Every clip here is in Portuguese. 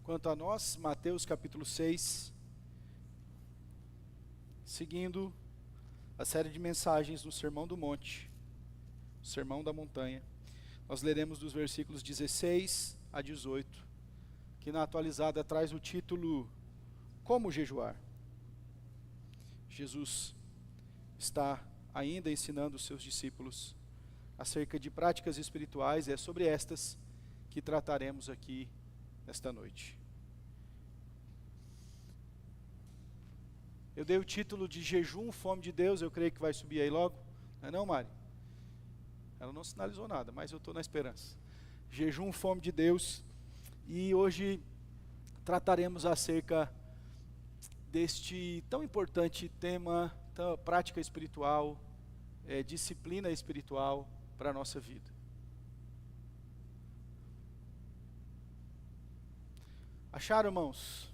Quanto a nós, Mateus capítulo 6, seguindo a série de mensagens no Sermão do Monte, Sermão da Montanha, nós leremos dos versículos 16 a 18, que na atualizada traz o título Como Jejuar. Jesus está ainda ensinando os seus discípulos acerca de práticas espirituais, e é sobre estas que trataremos aqui nesta noite. Eu dei o título de Jejum, Fome de Deus, eu creio que vai subir aí logo. Não é não, Mari? Ela não sinalizou nada, mas eu estou na esperança. Jejum, Fome de Deus. E hoje trataremos acerca deste tão importante tema, prática espiritual, disciplina espiritual para a nossa vida. Acharam, irmãos?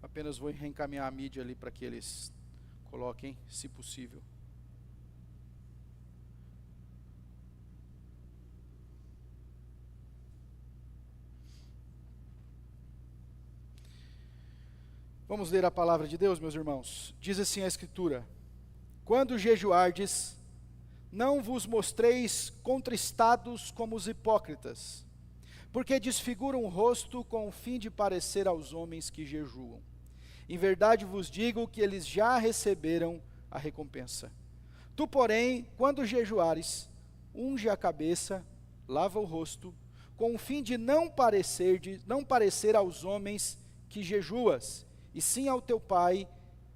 Apenas vou reencaminhar a mídia ali para que eles coloquem, se possível. Vamos ler a palavra de Deus, meus irmãos. Diz assim a Escritura: quando jejuardes, não vos mostreis contristados como os hipócritas, porque desfiguram o rosto com o fim de parecer aos homens que jejuam. Em verdade vos digo que eles já receberam a recompensa. Tu, porém, quando jejuares, unge a cabeça, lava o rosto, com o fim de não parecer aos homens que jejuas, e sim ao teu Pai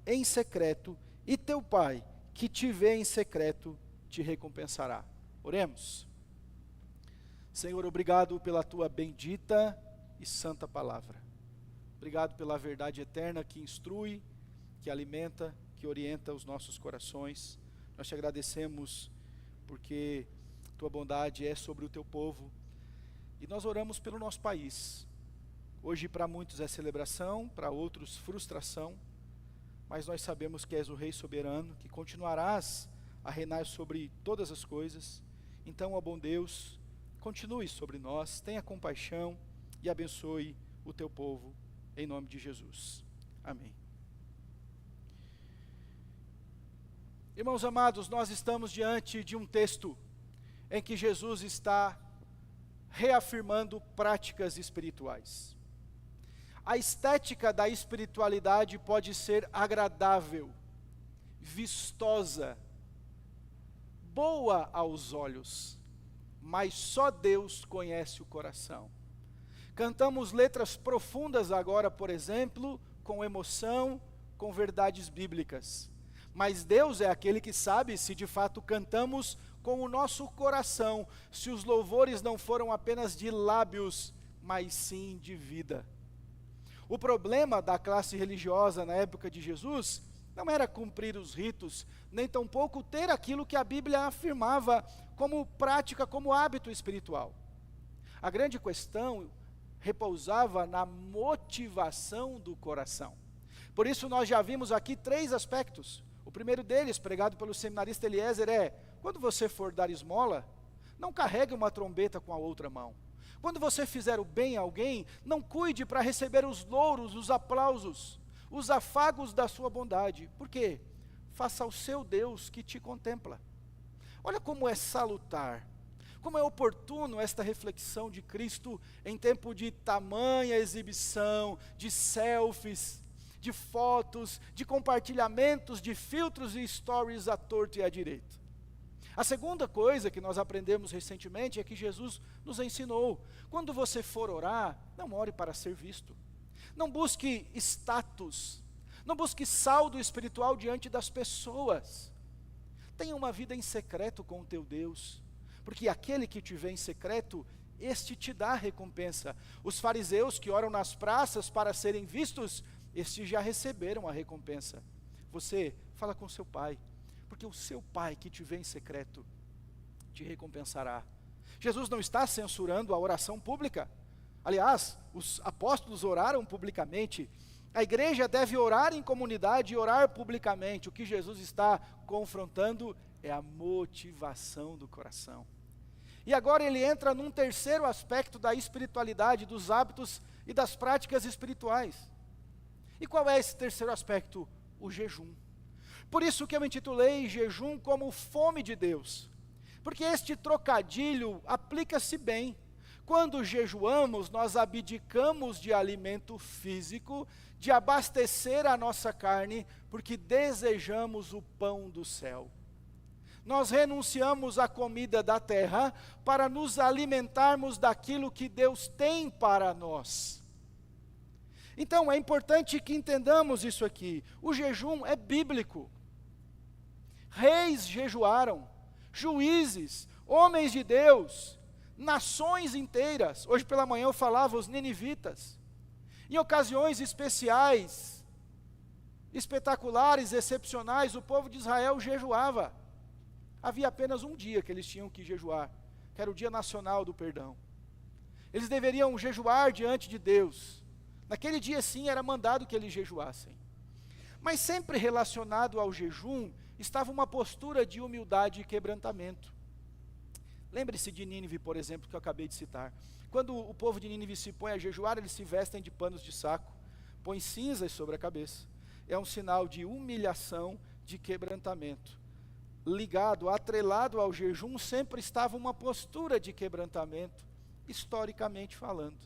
em secreto, e teu Pai, que te vê em secreto, te recompensará. Oremos. Senhor, obrigado pela tua bendita e santa palavra. Obrigado pela verdade eterna que instrui, que alimenta, que orienta os nossos corações. Nós te agradecemos porque tua bondade é sobre o teu povo. E nós oramos pelo nosso país. Hoje para muitos é celebração, para outros frustração, mas nós sabemos que és o Rei soberano, que continuarás a reinar sobre todas as coisas. Então, ó bom Deus, continue sobre nós, tenha compaixão e abençoe o teu povo, em nome de Jesus. Amém. Irmãos amados, nós estamos diante de um texto em que Jesus está reafirmando práticas espirituais. A estética da espiritualidade pode ser agradável, vistosa, boa aos olhos, mas só Deus conhece o coração. Cantamos letras profundas agora, por exemplo, com emoção, com verdades bíblicas. Mas Deus é aquele que sabe se de fato cantamos com o nosso coração, se os louvores não foram apenas de lábios, mas sim de vida. O problema da classe religiosa na época de Jesus não era cumprir os ritos, nem tampouco ter aquilo que a Bíblia afirmava como prática, como hábito espiritual. A grande questão repousava na motivação do coração. Por isso nós já vimos aqui 3 aspectos. O primeiro deles, pregado pelo seminarista Eliezer, é: quando você for dar esmola, não carregue uma trombeta com a outra mão. Quando você fizer o bem a alguém, não cuide para receber os louros, os aplausos, os afagos da sua bondade. Por quê? Faça ao seu Deus que te contempla. Olha como é salutar, como é oportuno esta reflexão de Cristo em tempo de tamanha exibição, de selfies, de fotos, de compartilhamentos, de filtros e stories à torto e à direita. A segunda coisa que nós aprendemos recentemente é que Jesus nos ensinou: quando você for orar, não ore para ser visto. Não busque status, não busque saldo espiritual diante das pessoas. Tenha uma vida em secreto com o teu Deus, porque aquele que te vê em secreto, este te dá recompensa. Os fariseus que oram nas praças para serem vistos, estes já receberam a recompensa. Você fala com seu pai, porque o seu pai que te vê em secreto te recompensará. Jesus não está censurando a oração pública. Aliás, os apóstolos oraram publicamente. A igreja deve orar em comunidade e orar publicamente. O que Jesus está confrontando é a motivação do coração. E agora ele entra num terceiro aspecto da espiritualidade, dos hábitos e das práticas espirituais. E qual é esse terceiro aspecto? O jejum. Por isso que eu intitulei jejum como fome de Deus. Porque este trocadilho aplica-se bem. Quando jejuamos, nós abdicamos de alimento físico, de abastecer a nossa carne, porque desejamos o pão do céu. Nós renunciamos à comida da terra para nos alimentarmos daquilo que Deus tem para nós. Então, é importante que entendamos isso aqui. O jejum é bíblico. Reis jejuaram, juízes, homens de Deus, nações inteiras. Hoje pela manhã eu falava os ninivitas. Em ocasiões especiais, espetaculares, excepcionais, o povo de Israel jejuava. Havia apenas um dia que eles tinham que jejuar, que era o dia nacional do perdão. Eles deveriam jejuar diante de Deus. Naquele dia sim era mandado que eles jejuassem. Mas sempre relacionado ao jejum, estava uma postura de humildade e quebrantamento. Lembre-se de Nínive, por exemplo, que eu acabei de citar. Quando o povo de Nínive se põe a jejuar, eles se vestem de panos de saco, põem cinzas sobre a cabeça. É um sinal de humilhação, de quebrantamento. Ligado, atrelado ao jejum, sempre estava uma postura de quebrantamento, historicamente falando.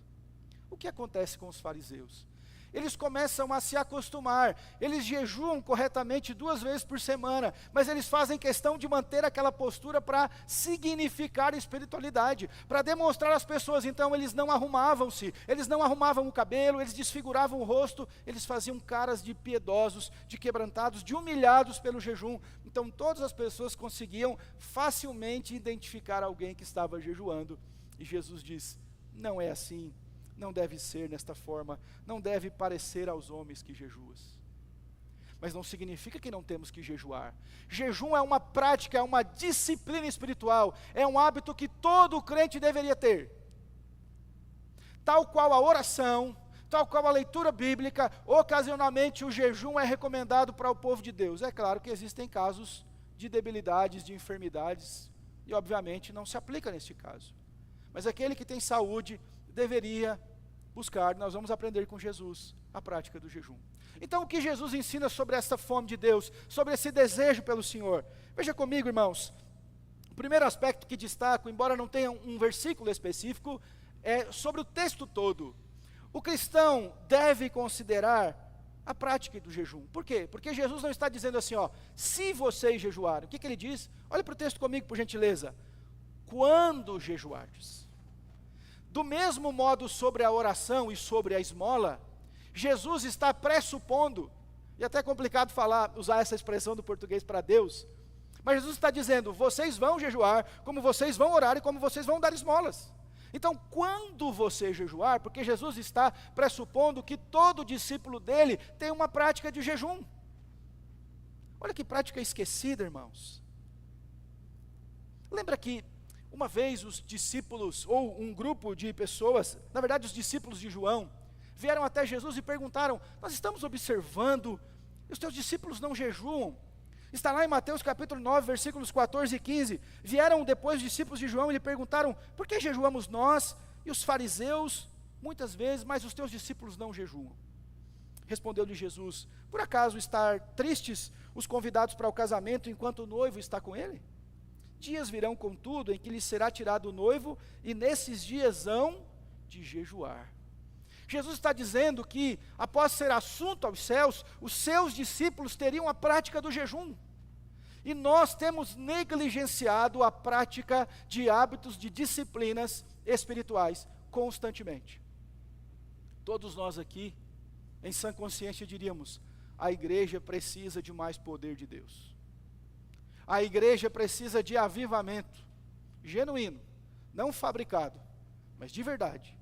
O que acontece com os fariseus? Eles começam a se acostumar, eles jejuam corretamente 2 vezes por semana, mas eles fazem questão de manter aquela postura para significar espiritualidade, para demonstrar às pessoas. Então eles não arrumavam-se, eles não arrumavam o cabelo, eles desfiguravam o rosto, eles faziam caras de piedosos, de quebrantados, de humilhados pelo jejum. Então todas as pessoas conseguiam facilmente identificar alguém que estava jejuando. E Jesus diz, não é assim. Não deve ser desta forma, não deve parecer aos homens que jejuas. Mas não significa que não temos que jejuar. Jejum é uma prática, é uma disciplina espiritual, é um hábito que todo crente deveria ter. Tal qual a oração, tal qual a leitura bíblica, ocasionalmente o jejum é recomendado para o povo de Deus. É claro que existem casos de debilidades, de enfermidades, e obviamente não se aplica neste caso. Mas aquele que tem saúde deveria buscar. Nós vamos aprender com Jesus a prática do jejum. Então o que Jesus ensina sobre essa fome de Deus, sobre esse desejo pelo Senhor? Veja comigo, irmãos, o primeiro aspecto que destaco, embora não tenha um versículo específico, é sobre o texto todo. O cristão deve considerar a prática do jejum. Por quê? Porque Jesus não está dizendo assim, se vocês jejuarem. O que ele diz? Olha para o texto comigo, por gentileza. Quando jejuardes. Do mesmo modo sobre a oração e sobre a esmola, Jesus está pressupondo, e até é complicado usar essa expressão do português para Deus, mas Jesus está dizendo, vocês vão jejuar, como vocês vão orar e como vocês vão dar esmolas. Então, quando você jejuar, porque Jesus está pressupondo que todo discípulo dele tem uma prática de jejum. Olha que prática esquecida, irmãos. Lembra que uma vez os discípulos, ou um grupo de pessoas, na verdade os discípulos de João, vieram até Jesus e perguntaram, nós estamos observando, os teus discípulos não jejuam. Está lá em Mateus capítulo 9, versículos 14 e 15. Vieram depois os discípulos de João e lhe perguntaram, por que jejuamos nós e os fariseus, muitas vezes, mas os teus discípulos não jejuam? Respondeu-lhe Jesus, por acaso estar tristes os convidados para o casamento enquanto o noivo está com ele? Dias virão, contudo, em que lhes será tirado o noivo, e nesses dias hão de jejuar. Jesus está dizendo que, após ser assunto aos céus, os seus discípulos teriam a prática do jejum. E nós temos negligenciado a prática de hábitos, de disciplinas espirituais, constantemente. Todos nós aqui, em sã consciência, diríamos, a igreja precisa de mais poder de Deus. A igreja precisa de avivamento genuíno, não fabricado, mas de verdade.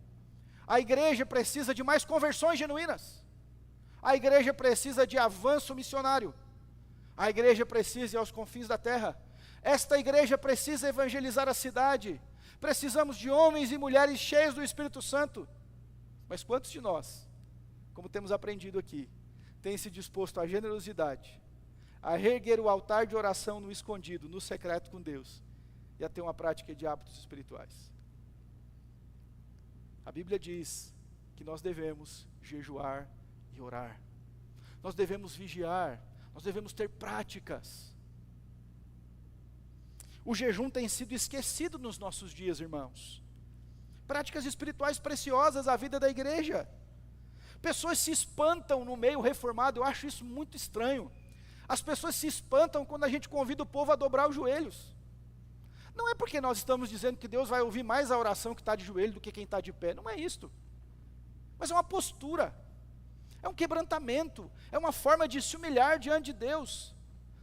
A igreja precisa de mais conversões genuínas. A igreja precisa de avanço missionário. A igreja precisa ir aos confins da terra. Esta igreja precisa evangelizar a cidade. Precisamos de homens e mulheres cheios do Espírito Santo. Mas quantos de nós, como temos aprendido aqui, têm se disposto à generosidade, a reerguer o altar de oração no escondido, no secreto com Deus, e a ter uma prática de hábitos espirituais. A Bíblia diz que nós devemos jejuar e orar. Nós devemos vigiar, nós devemos ter práticas. O jejum tem sido esquecido nos nossos dias, irmãos. Práticas espirituais preciosas à vida da igreja. Pessoas se espantam no meio reformado, eu acho isso muito estranho. As pessoas se espantam quando a gente convida o povo a dobrar os joelhos. Não é porque nós estamos dizendo que Deus vai ouvir mais a oração que está de joelho do que quem está de pé, não é isto. Mas é uma postura, é um quebrantamento, é uma forma de se humilhar diante de Deus.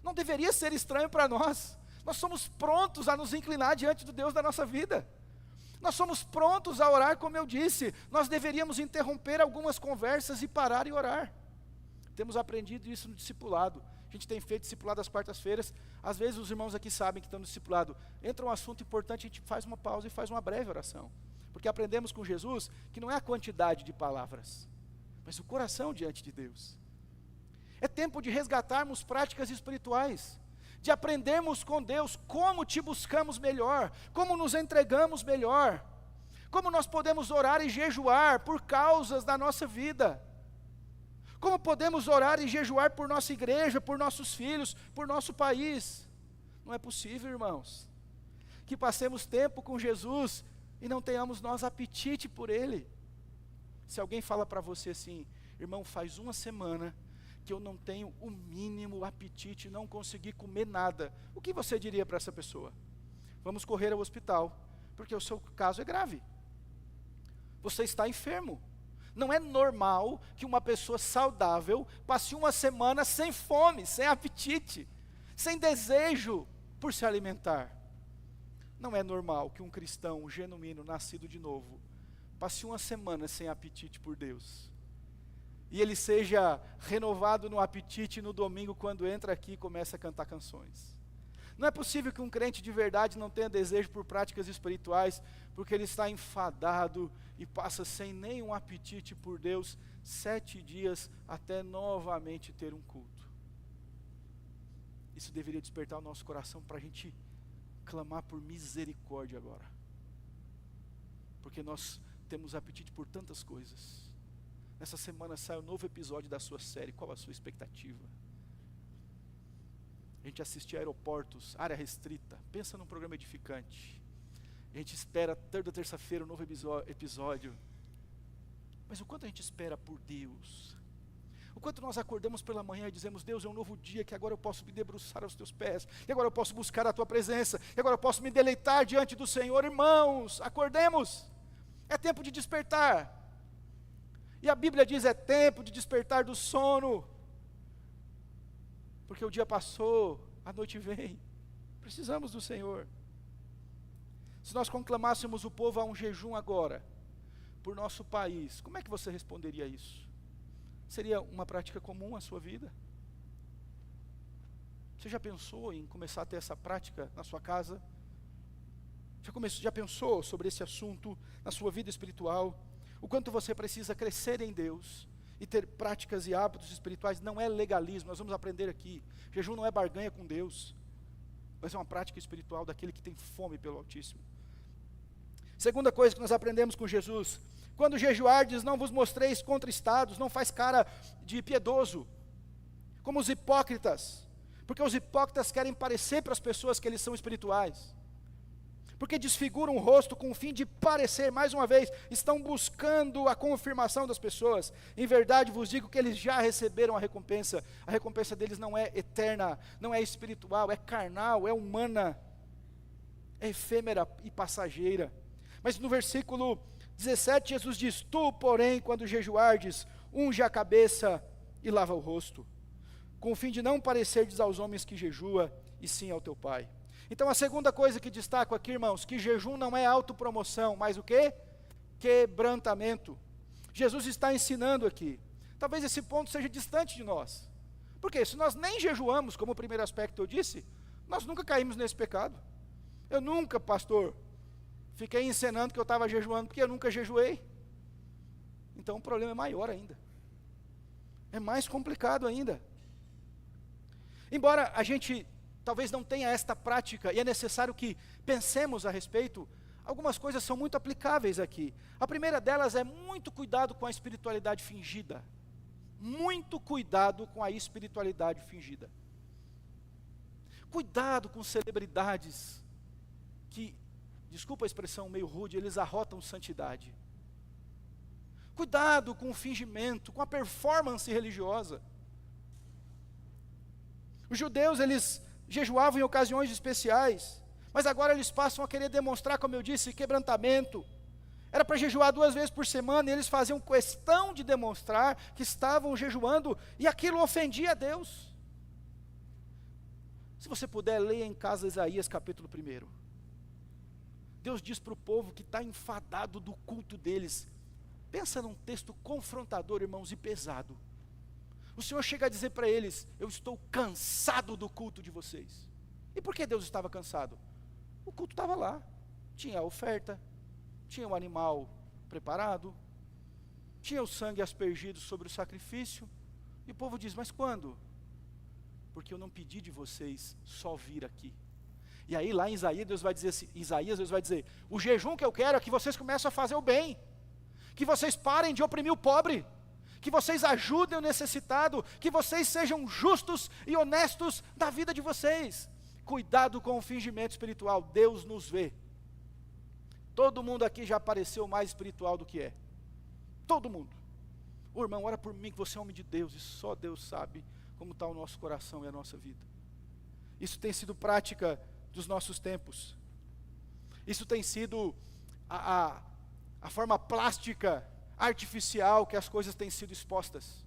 Não deveria ser estranho para nós. Nós somos prontos a nos inclinar diante do Deus da nossa vida. Nós somos prontos a orar, como eu disse. Nós deveríamos interromper algumas conversas e parar e orar. Temos aprendido isso no discipulado. A gente tem feito discipulado às quartas-feiras. Às vezes os irmãos aqui sabem que estão no discipulado. Entra um assunto importante, a gente faz uma pausa e faz uma breve oração. Porque aprendemos com Jesus que não é a quantidade de palavras, mas o coração diante de Deus. É tempo de resgatarmos práticas espirituais, de aprendermos com Deus como te buscamos melhor, como nos entregamos melhor, como nós podemos orar e jejuar por causas da nossa vida, como podemos orar e jejuar por nossa igreja, por nossos filhos, por nosso país. Não é possível, irmãos, que passemos tempo com Jesus e não tenhamos nós apetite por Ele. Se alguém fala para você assim, irmão, faz uma semana que eu não tenho o mínimo apetite, não consegui comer nada, o que você diria para essa pessoa? Vamos correr ao hospital, porque o seu caso é grave. Você está enfermo. Não é normal que uma pessoa saudável passe uma semana sem fome, sem apetite, sem desejo por se alimentar. Não é normal que um cristão genuíno, nascido de novo, passe uma semana sem apetite por Deus. E ele seja renovado no apetite no domingo, quando entra aqui e começa a cantar canções. Não é possível que um crente de verdade não tenha desejo por práticas espirituais, porque ele está enfadado e passa sem nenhum apetite por Deus 7 dias até novamente ter um culto. Isso deveria despertar o nosso coração para a gente clamar por misericórdia agora. Porque nós temos apetite por tantas coisas. Nessa semana sai um novo episódio da sua série. Qual a sua expectativa? A gente assiste a Aeroportos, Área Restrita. Pensa num programa edificante. A gente espera toda terça-feira um novo episódio. Mas o quanto a gente espera por Deus? O quanto nós acordamos pela manhã e dizemos, Deus, é um novo dia, que agora eu posso me debruçar aos teus pés, e agora eu posso buscar a tua presença, e agora eu posso me deleitar diante do Senhor. Irmãos, acordemos. É tempo de despertar. E a Bíblia diz, é tempo de despertar do sono. Porque o dia passou, a noite vem. Precisamos do Senhor. Se nós conclamássemos o povo a um jejum agora, por nosso país, como é que você responderia a isso? Seria uma prática comum à sua vida? Você já pensou em começar a ter essa prática na sua casa? Já pensou sobre esse assunto na sua vida espiritual? O quanto você precisa crescer em Deus e ter práticas e hábitos espirituais? Não é legalismo, nós vamos aprender aqui. Jejum não é barganha com Deus, mas é uma prática espiritual daquele que tem fome pelo Altíssimo. Segunda coisa que nós aprendemos com Jesus: quando jejuardes, não vos mostreis contristados, não faz cara de piedoso, como os hipócritas, porque os hipócritas querem parecer para as pessoas que eles são espirituais, porque desfiguram o rosto com o fim de parecer, mais uma vez, estão buscando a confirmação das pessoas. Em verdade vos digo que eles já receberam a recompensa deles não é eterna, não é espiritual, é carnal, é humana, é efêmera e passageira. Mas no versículo 17 Jesus diz, tu porém quando jejuardes, unge a cabeça e lava o rosto, com o fim de não parecerdes aos homens que jejua, e sim ao teu Pai. Então a segunda coisa que destaco aqui, irmãos, que jejum não é autopromoção, mas o quê? Quebrantamento. Jesus está ensinando aqui. Talvez esse ponto seja distante de nós. Porque se nós nem jejuamos, como o primeiro aspecto eu disse, nós nunca caímos nesse pecado. Eu nunca, pastor, fiquei ensinando que eu estava jejuando, porque eu nunca jejuei. Então o problema é maior ainda. É mais complicado ainda. Embora a gente talvez não tenha esta prática, e é necessário que pensemos a respeito, algumas coisas são muito aplicáveis aqui. A primeira delas é muito cuidado com a espiritualidade fingida. Muito cuidado com a espiritualidade fingida. Cuidado com celebridades que, desculpa a expressão meio rude, eles arrotam santidade. Cuidado com o fingimento, com a performance religiosa. Os judeus, eles jejuavam em ocasiões especiais, mas agora eles passam a querer demonstrar, como eu disse, quebrantamento. Era para jejuar 2 vezes por semana, e eles faziam questão de demonstrar que estavam jejuando, e aquilo ofendia a Deus. Se você puder, leia em casa Isaías capítulo 1. Deus diz para o povo que está enfadado do culto deles. Pensa num texto confrontador, irmãos, e pesado. O Senhor chega a dizer para eles: eu estou cansado do culto de vocês. E por que Deus estava cansado? O culto estava lá, tinha a oferta, tinha o animal preparado, tinha o sangue aspergido sobre o sacrifício, e o povo diz: mas quando? Porque eu não pedi de vocês só vir aqui. E aí lá em Isaías Deus vai dizer, o jejum que eu quero é que vocês comecem a fazer o bem, que vocês parem de oprimir o pobre, que vocês ajudem o necessitado, que vocês sejam justos e honestos da vida de vocês. Cuidado com o fingimento espiritual, Deus nos vê. Todo mundo aqui já pareceu mais espiritual do que é. Todo mundo. Ô irmão, ora por mim que você é homem de Deus, e só Deus sabe como está o nosso coração e a nossa vida. Isso tem sido prática dos nossos tempos. Isso tem sido a forma plástica, artificial que as coisas têm sido expostas.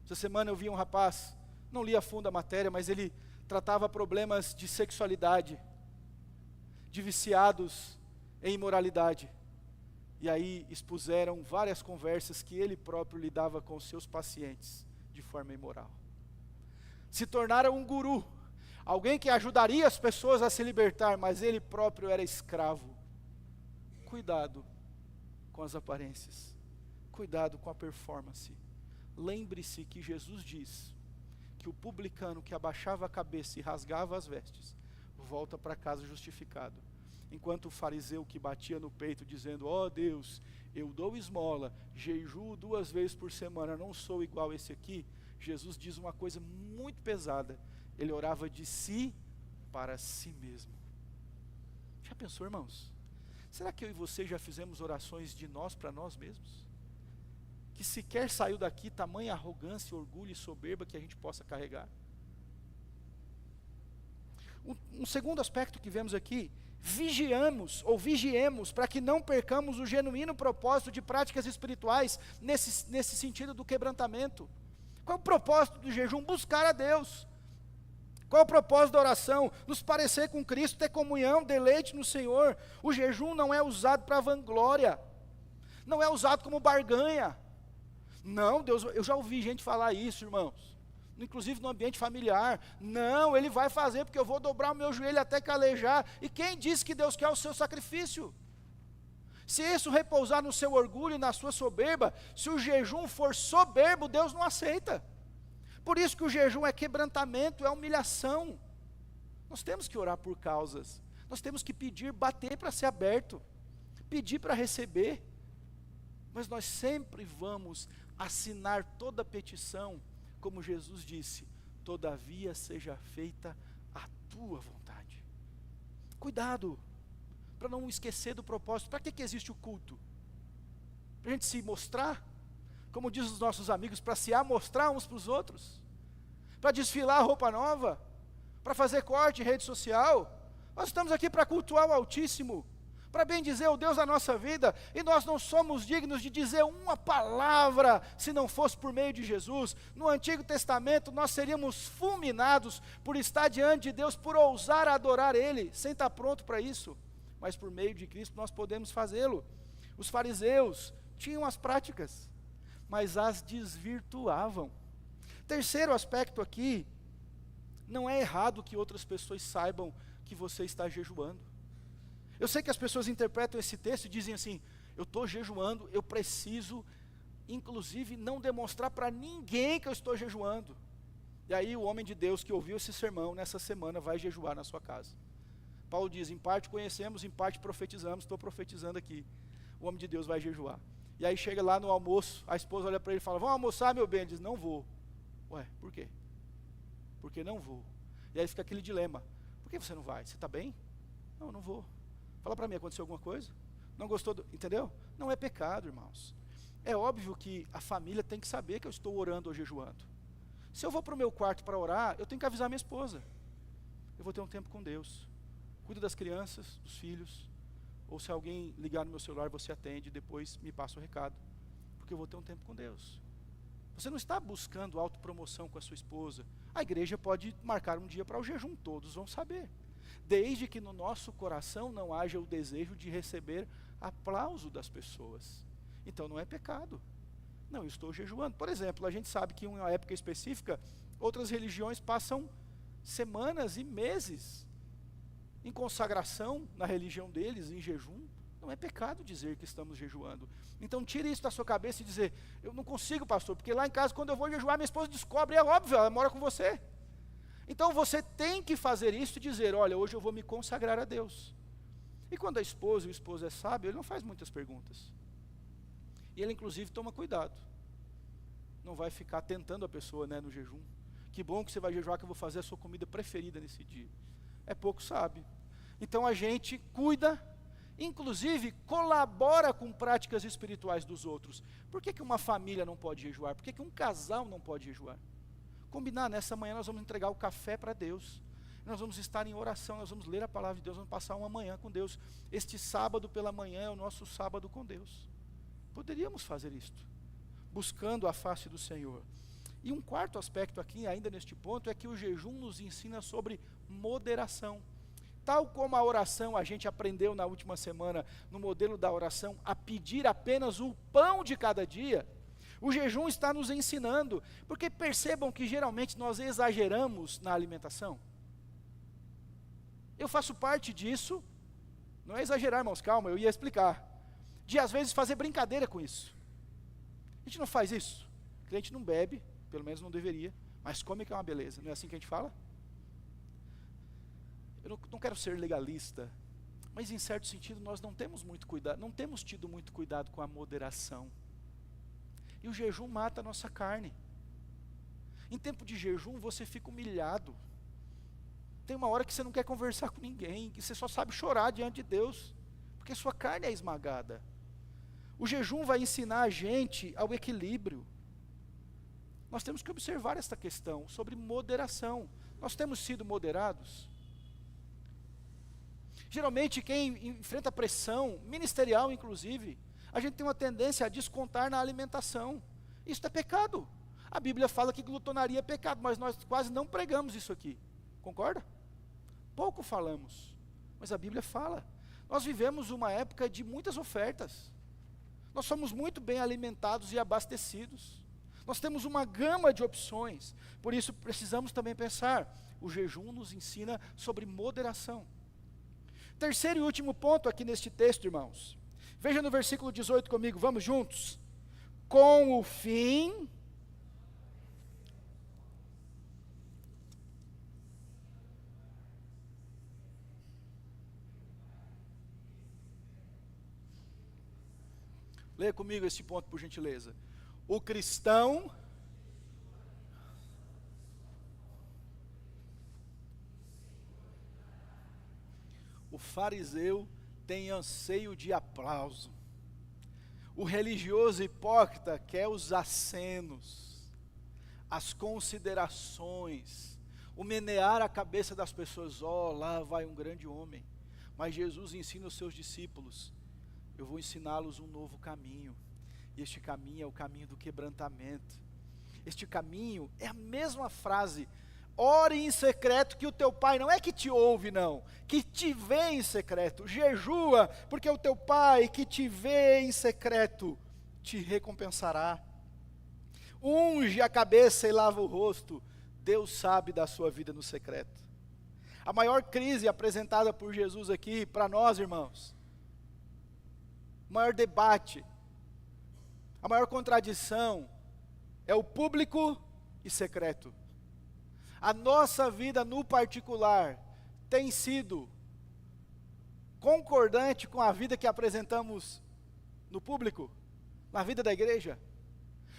Essa semana eu vi um rapaz, não li a fundo a matéria, mas ele tratava problemas de sexualidade, de viciados em imoralidade. E aí expuseram várias conversas que ele próprio lidava com os seus pacientes de forma imoral. Se tornaram um guru, alguém que ajudaria as pessoas a se libertar, mas ele próprio era escravo. Cuidado com as aparências, cuidado com a performance. Lembre-se que Jesus diz que o publicano que abaixava a cabeça e rasgava as vestes, volta para casa justificado, enquanto o fariseu que batia no peito dizendo: ó Deus, eu dou esmola, jejuo 2 vezes por semana, não sou igual esse aqui. Jesus diz uma coisa muito pesada: ele orava de si para si mesmo. Já pensou, irmãos? Será que eu e você já fizemos orações de nós para nós mesmos? Que sequer saiu daqui tamanha arrogância, orgulho e soberba que a gente possa carregar. Um segundo aspecto que vemos aqui: vigiemos para que não percamos o genuíno propósito de práticas espirituais nesse sentido do quebrantamento. Qual é o propósito do jejum? Buscar a Deus. Qual é o propósito da oração? Nos parecer com Cristo, ter comunhão, deleite no Senhor. O jejum não é usado para vanglória, não é usado como barganha. Não, Deus, eu já ouvi gente falar isso, irmãos, inclusive no ambiente familiar. Não, ele vai fazer porque eu vou dobrar o meu joelho até calejar. E quem disse que Deus quer o seu sacrifício? Se isso repousar no seu orgulho e na sua soberba, se o jejum for soberbo, Deus não aceita. Por isso que o jejum é quebrantamento, é humilhação. Nós temos que orar por causas, nós temos que pedir, bater para ser aberto, pedir para receber, mas nós sempre vamos assinar toda petição, como Jesus disse: todavia seja feita a tua vontade. Cuidado, para não esquecer do propósito. Para que existe o culto? Para a gente se mostrar? Como diz os nossos amigos, para se amostrar uns para os outros? Para desfilar roupa nova? Para fazer corte em rede social? Nós estamos aqui para cultuar o Altíssimo, para bendizer o Deus da nossa vida, e nós não somos dignos de dizer uma palavra se não fosse por meio de Jesus. No Antigo Testamento nós seríamos fulminados por estar diante de Deus, por ousar adorar Ele, sem estar pronto para isso, mas por meio de Cristo nós podemos fazê-lo. Os fariseus tinham as práticas, mas as desvirtuavam. Terceiro aspecto aqui: não é errado que outras pessoas saibam que você está jejuando. Eu sei que as pessoas interpretam esse texto e dizem assim: eu estou jejuando, eu preciso, inclusive, não demonstrar para ninguém que eu estou jejuando. E aí o homem de Deus que ouviu esse sermão, nessa semana, vai jejuar na sua casa. Paulo diz, em parte conhecemos, em parte profetizamos, estou profetizando aqui. O homem de Deus vai jejuar. E aí chega lá no almoço, a esposa olha para ele e fala, vamos almoçar, meu bem? Ele diz, não vou. Ué, por quê? Porque não vou. E aí fica aquele dilema, por que você não vai? Você está bem? Não, não vou. Fala para mim, aconteceu alguma coisa? Não gostou, entendeu? Não é pecado, irmãos. É óbvio que a família tem que saber que eu estou orando ou jejuando. Se eu vou para o meu quarto para orar, eu tenho que avisar minha esposa. Eu vou ter um tempo com Deus. Cuida das crianças, dos filhos. Ou se alguém ligar no meu celular, você atende e depois me passa o recado. Porque eu vou ter um tempo com Deus. Você não está buscando autopromoção com a sua esposa. A igreja pode marcar um dia para o jejum, todos vão saber. Desde que no nosso coração não haja o desejo de receber aplauso das pessoas. Então não é pecado. Não, eu estou jejuando. Por exemplo, a gente sabe que em uma época específica, outras religiões passam semanas e meses em consagração na religião deles, em jejum. Não é pecado dizer que estamos jejuando. Então tire isso da sua cabeça e dizer, eu não consigo, pastor, porque lá em casa quando eu vou jejuar, minha esposa descobre, é óbvio, ela mora com você. Então você tem que fazer isso e dizer, olha, hoje eu vou me consagrar a Deus. E quando a esposa e o esposo é sábio, ele não faz muitas perguntas. E ele inclusive toma cuidado. Não vai ficar tentando a pessoa, né, no jejum. Que bom que você vai jejuar, que eu vou fazer a sua comida preferida nesse dia. É pouco sábio. Então a gente cuida, inclusive colabora com práticas espirituais dos outros. Por que uma família não pode jejuar? Por que um casal não pode jejuar? Combinar, nessa manhã nós vamos entregar o café para Deus. Nós vamos estar em oração, nós vamos ler a palavra de Deus, vamos passar uma manhã com Deus. Este sábado pela manhã é o nosso sábado com Deus. Poderíamos fazer isto, buscando a face do Senhor. E um quarto aspecto aqui, ainda neste ponto, é que o jejum nos ensina sobre moderação. Tal como a oração, a gente aprendeu na última semana, no modelo da oração, a pedir apenas o pão de cada dia, o jejum está nos ensinando, porque percebam que geralmente nós exageramos na alimentação. Eu faço parte disso, não é exagerar, irmãos, calma, eu ia explicar. De às vezes fazer brincadeira com isso. A gente não faz isso. O cliente não bebe, pelo menos não deveria, mas come que é uma beleza, não é assim que a gente fala? Eu não quero ser legalista, mas em certo sentido nós não temos muito cuidado, não temos tido muito cuidado com a moderação. E o jejum mata a nossa carne. Em tempo de jejum você fica humilhado. Tem uma hora que você não quer conversar com ninguém, que você só sabe chorar diante de Deus, porque sua carne é esmagada. O jejum vai ensinar a gente ao equilíbrio. Nós temos que observar esta questão sobre moderação. Nós temos sido moderados? Geralmente quem enfrenta pressão, ministerial inclusive, a gente tem uma tendência a descontar na alimentação. Isso é pecado. A Bíblia fala que glutonaria é pecado, mas nós quase não pregamos isso aqui. Concorda? Pouco falamos, mas a Bíblia fala. Nós vivemos uma época de muitas ofertas. Nós somos muito bem alimentados e abastecidos. Nós temos uma gama de opções. Por isso precisamos também pensar. O jejum nos ensina sobre moderação. Terceiro e último ponto aqui neste texto, irmãos. Veja no versículo 18 comigo, vamos juntos. Com o fim... Leia comigo esse ponto, por gentileza. O cristão... O fariseu tem anseio de aplauso. O religioso hipócrita quer os acenos, as considerações, o menear a cabeça das pessoas. Ó, lá vai um grande homem. Mas Jesus ensina os seus discípulos: eu vou ensiná-los um novo caminho. E este caminho é o caminho do quebrantamento. Este caminho é a mesma frase. Ore em secreto que o teu pai não é que te ouve não, que te vê em secreto. Jejua, porque o teu pai que te vê em secreto te recompensará. Unge a cabeça e lava o rosto. Deus sabe da sua vida no secreto. A maior crise apresentada por Jesus aqui para nós, irmãos, o maior debate, a maior contradição é o público e secreto. A nossa vida no particular tem sido concordante com a vida que apresentamos no público, na vida da igreja?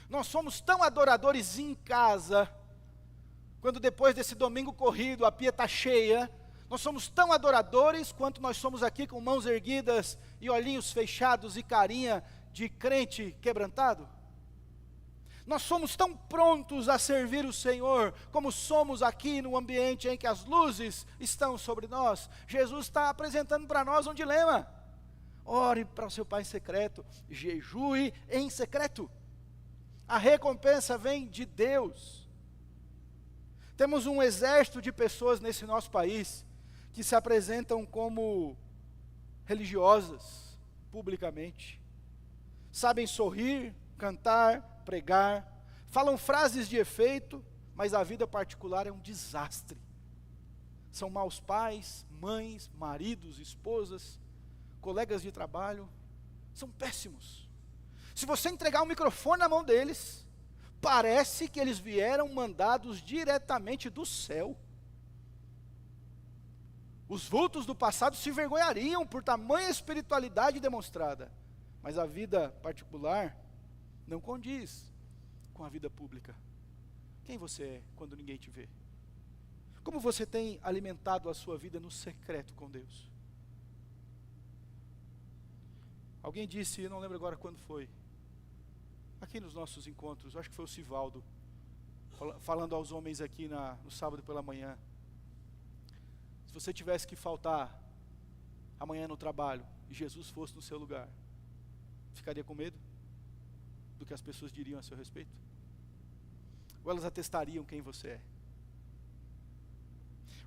Nós somos tão adoradores em casa, quando depois desse domingo corrido, a pia está cheia, nós somos tão adoradores quanto nós somos aqui com mãos erguidas e olhinhos fechados e carinha de crente quebrantado? Nós somos tão prontos a servir o Senhor, como somos aqui no ambiente em que as luzes estão sobre nós? Jesus está apresentando para nós um dilema. Ore para o seu Pai em secreto, jejue em secreto. A recompensa vem de Deus. Temos um exército de pessoas nesse nosso país que se apresentam como religiosas publicamente. Sabem sorrir, cantar, pregar, falam frases de efeito, mas a vida particular é um desastre. São maus pais, mães, maridos, esposas, colegas de trabalho, são péssimos. Se você entregar um microfone na mão deles, parece que eles vieram mandados diretamente do céu. Os vultos do passado se envergonhariam por tamanha espiritualidade demonstrada, mas a vida particular não condiz com a vida pública. Quem você é quando ninguém te vê? Como você tem alimentado a sua vida no secreto com Deus? Alguém disse, eu não lembro agora quando foi, aqui nos nossos encontros, acho que foi o Sivaldo, falando aos homens aqui no sábado pela manhã, se você tivesse que faltar amanhã no trabalho, e Jesus fosse no seu lugar, ficaria com medo do que as pessoas diriam a seu respeito? Ou elas atestariam quem você é?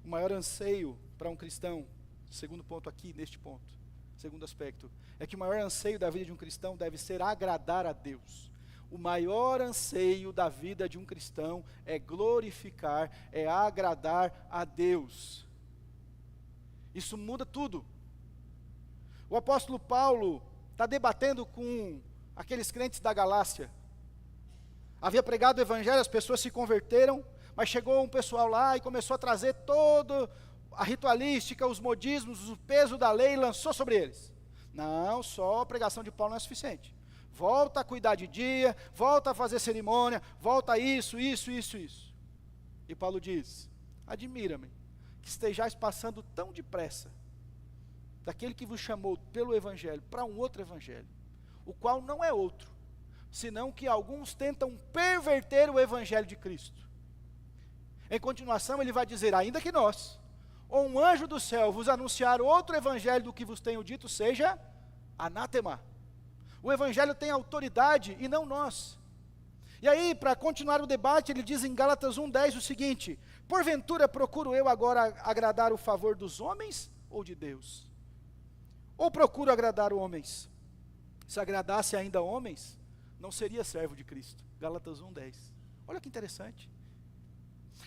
O maior anseio para um cristão, segundo ponto aqui, neste ponto, segundo aspecto, é que o maior anseio da vida de um cristão deve ser agradar a Deus. O maior anseio da vida de um cristão é glorificar, é agradar a Deus. Isso muda tudo. O apóstolo Paulo está debatendo com aqueles crentes da Galácia. Havia pregado o evangelho, as pessoas se converteram, mas chegou um pessoal lá e começou a trazer toda a ritualística, os modismos, o peso da lei, e lançou sobre eles. Não, só a pregação de Paulo não é suficiente. Volta a cuidar de dia, volta a fazer cerimônia, volta a isso. E Paulo diz, admira-me que estejais passando tão depressa daquele que vos chamou pelo evangelho para um outro evangelho, o qual não é outro, senão que alguns tentam perverter o evangelho de Cristo. Em continuação ele vai dizer, ainda que nós, ou um anjo do céu vos anunciar outro evangelho do que vos tenho dito, seja anátema. O evangelho tem autoridade e não nós. E aí, para continuar o debate, ele diz em Gálatas 1:10 o seguinte, porventura procuro eu agora agradar o favor dos homens ou de Deus? Ou procuro agradar homens? Se agradasse ainda homens, não seria servo de Cristo. Gálatas 1:10. Olha que interessante.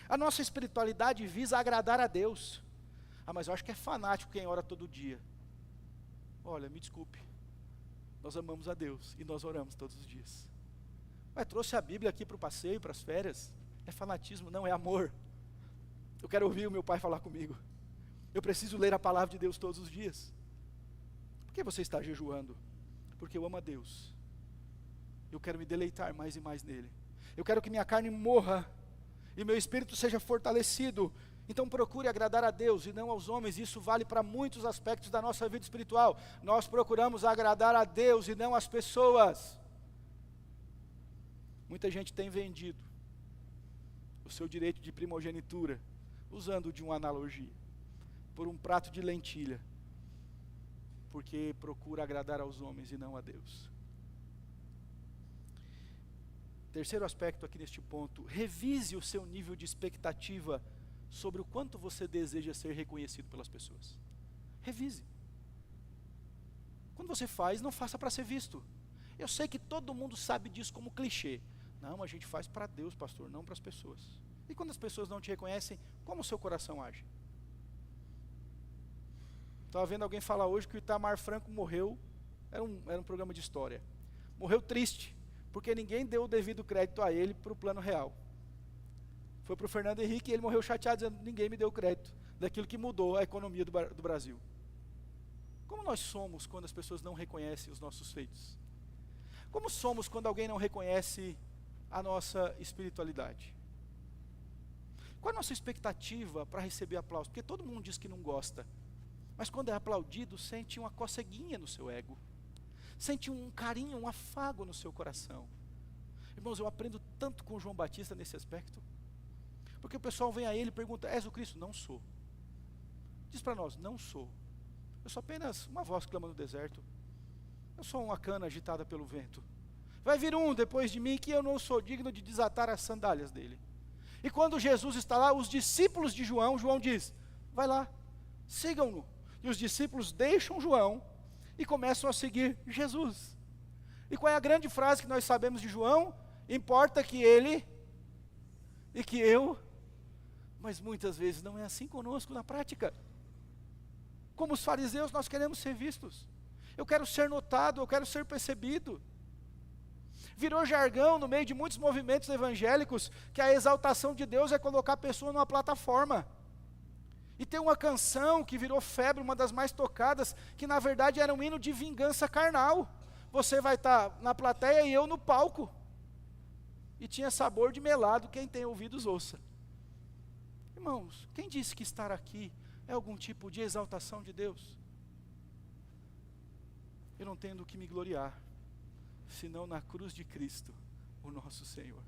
A nossa espiritualidade visa agradar a Deus. Ah, mas eu acho que é fanático quem ora todo dia. Olha, me desculpe. Nós amamos a Deus e nós oramos todos os dias. Mas trouxe a Bíblia aqui para o passeio, para as férias. É fanatismo, não é amor. Eu quero ouvir o meu pai falar comigo. Eu preciso ler a palavra de Deus todos os dias. Por que você está jejuando? Porque eu amo a Deus. Eu quero me deleitar mais e mais nele. Eu quero que minha carne morra e meu espírito seja fortalecido. Então procure agradar a Deus e não aos homens. Isso vale para muitos aspectos da nossa vida espiritual. Nós procuramos agradar a Deus e não as pessoas. Muita gente tem vendido o seu direito de primogenitura, usando de uma analogia, por um prato de lentilha, porque procura agradar aos homens e não a Deus. Terceiro aspecto aqui neste ponto, revise o seu nível de expectativa sobre o quanto você deseja ser reconhecido pelas pessoas. Revise. Quando você faz, não faça para ser visto. Eu sei que todo mundo sabe disso como clichê. Não, a gente faz para Deus, pastor, não para as pessoas. E quando as pessoas não te reconhecem, como o seu coração age? Estava vendo alguém falar hoje que o Itamar Franco morreu, era um programa de história. Morreu triste, porque ninguém deu o devido crédito a ele para o plano real. Foi para o Fernando Henrique e ele morreu chateado, dizendo: ninguém me deu crédito daquilo que mudou a economia do Brasil. Como nós somos quando as pessoas não reconhecem os nossos feitos? Como somos quando alguém não reconhece a nossa espiritualidade? Qual a nossa expectativa para receber aplauso? Porque todo mundo diz que não gosta, mas quando é aplaudido, sente uma coceguinha no seu ego, sente um carinho, um afago no seu coração. Irmãos, eu aprendo tanto com João Batista nesse aspecto, porque o pessoal vem a ele e pergunta: és o Cristo? Não sou. Diz para nós: não sou. Eu sou apenas uma voz que clama no deserto. Eu sou uma cana agitada pelo vento. Vai vir um depois de mim que eu não sou digno de desatar as sandálias dele. E quando Jesus está lá, os discípulos de João, João diz: vai lá, sigam-no. E os discípulos deixam João e começam a seguir Jesus. E qual é a grande frase que nós sabemos de João? Importa que ele e que eu. Mas muitas vezes não é assim conosco na prática. Como os fariseus, nós queremos ser vistos. Eu quero ser notado, eu quero ser percebido. Virou jargão no meio de muitos movimentos evangélicos que a exaltação de Deus é colocar a pessoa numa plataforma. E tem uma canção que virou febre, uma das mais tocadas, que na verdade era um hino de vingança carnal. Você vai estar na plateia e eu no palco. E tinha sabor de melado, quem tem ouvidos ouça. Irmãos, quem disse que estar aqui é algum tipo de exaltação de Deus? Eu não tenho do que me gloriar, senão na cruz de Cristo, o nosso Senhor.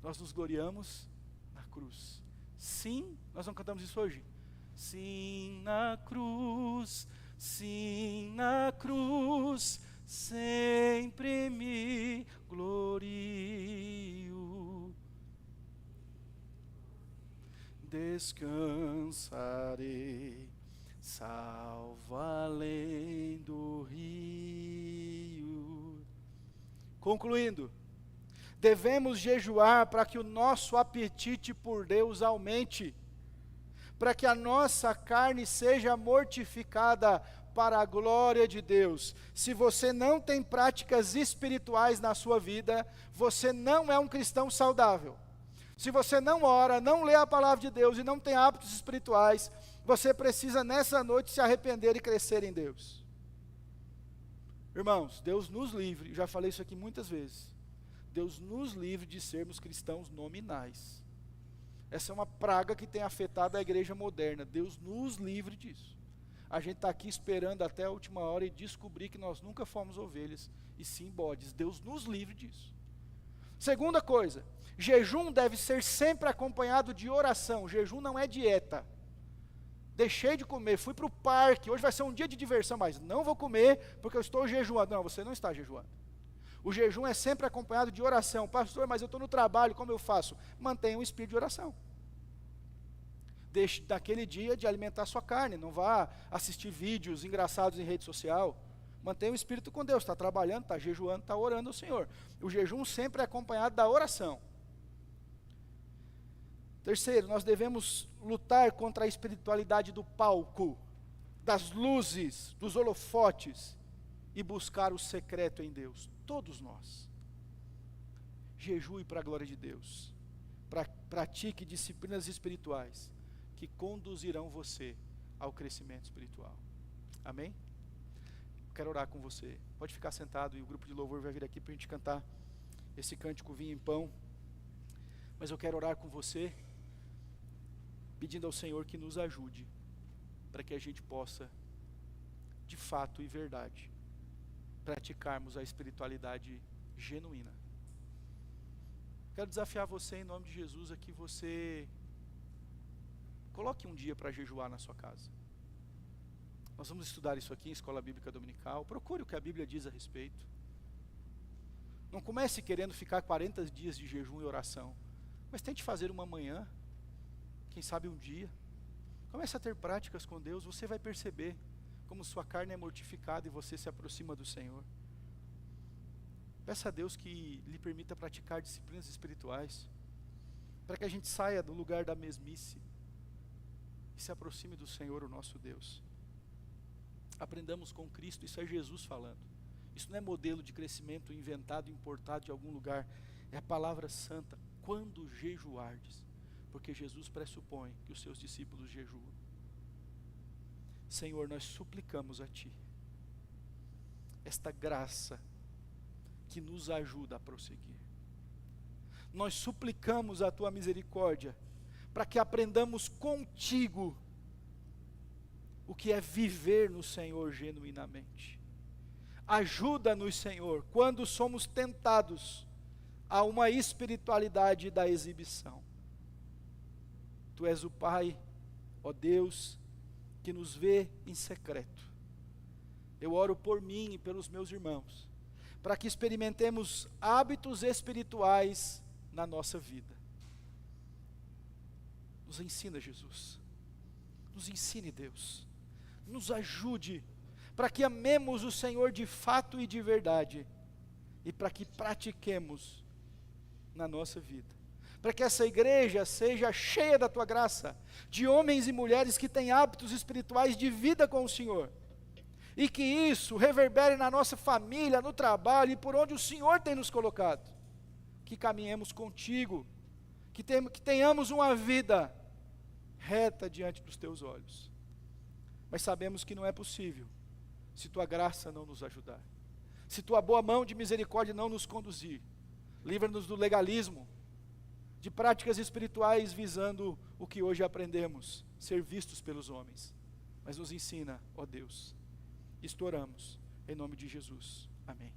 Nós nos gloriamos na cruz. Sim, nós não cantamos isso hoje? Sim, na cruz, sempre me glorio. Descansarei, salvo além do rio. Concluindo, devemos jejuar para que o nosso apetite por Deus aumente, para que a nossa carne seja mortificada para a glória de Deus. Se você não tem práticas espirituais na sua vida, você não é um cristão saudável. Se você não ora, não lê a palavra de Deus e não tem hábitos espirituais, você precisa nessa noite se arrepender e crescer em Deus. Irmãos, Deus nos livre, já falei isso aqui muitas vezes, Deus nos livre de sermos cristãos nominais. Essa é uma praga que tem afetado a igreja moderna. Deus nos livre disso. A gente está aqui esperando até a última hora e descobrir que nós nunca fomos ovelhas, e sim bodes. Deus nos livre disso. Segunda coisa, jejum deve ser sempre acompanhado de oração. Jejum não é dieta. Deixei de comer, fui para o parque, hoje vai ser um dia de diversão, mas não vou comer porque eu estou jejuando. Não, você não está jejuando. O jejum é sempre acompanhado de oração. Pastor, mas eu estou no trabalho, como eu faço? Mantenha um espírito de oração. Deixe daquele dia de alimentar sua carne, não vá assistir vídeos engraçados em rede social. Mantenha o espírito com Deus, está trabalhando, está jejuando, está orando ao Senhor. O jejum sempre é acompanhado da oração. Terceiro, nós devemos lutar contra a espiritualidade do palco, das luzes, dos holofotes, e buscar o secreto em Deus. Todos nós. Jejue para a glória de Deus. Pratique disciplinas espirituais que conduzirão você ao crescimento espiritual. Amém? Quero orar com você. Pode ficar sentado e o grupo de louvor vai vir aqui para a gente cantar esse cântico Vinho em Pão. Mas eu quero orar com você, pedindo ao Senhor que nos ajude, para que a gente possa, de fato e verdade, praticarmos a espiritualidade genuína. Quero desafiar você em nome de Jesus a que você coloque um dia para jejuar na sua casa. Nós vamos estudar isso aqui em Escola Bíblica Dominical. Procure o que a Bíblia diz a respeito. Não comece querendo ficar 40 dias de jejum e oração, mas tente fazer uma manhã, quem sabe um dia. Comece a ter práticas com Deus, você vai perceber como sua carne é mortificada e você se aproxima do Senhor. Peça a Deus que lhe permita praticar disciplinas espirituais, para que a gente saia do lugar da mesmice e se aproxime do Senhor, o nosso Deus. Aprendamos com Cristo, isso é Jesus falando. Isso não é modelo de crescimento inventado, importado de algum lugar. É a palavra santa. Quando jejuardes. porque Jesus pressupõe que os seus discípulos jejuam. Senhor, nós suplicamos a Ti esta graça que nos ajuda a prosseguir. Nós suplicamos a Tua misericórdia para que aprendamos contigo o que é viver no Senhor genuinamente. Ajuda-nos, Senhor, quando somos tentados a uma espiritualidade da exibição. Tu és o Pai, ó Deus, que nos vê em secreto. Eu oro por mim e pelos meus irmãos, para que experimentemos hábitos espirituais na nossa vida. Nos ensina, Jesus. Nos ensine, Deus. Nos ajude para que amemos o Senhor de fato e de verdade, e para que pratiquemos na nossa vida. Para que essa igreja seja cheia da Tua graça, de homens e mulheres que têm hábitos espirituais de vida com o Senhor, e que isso reverbere na nossa família, no trabalho e por onde o Senhor tem nos colocado. Que caminhemos contigo, que tenhamos uma vida reta diante dos Teus olhos. Mas sabemos que não é possível se Tua graça não nos ajudar, se Tua boa mão de misericórdia não nos conduzir. Livra-nos do legalismo, de práticas espirituais visando o que hoje aprendemos, ser vistos pelos homens. Mas nos ensina, ó Deus. Isto oramos, em nome de Jesus. Amém.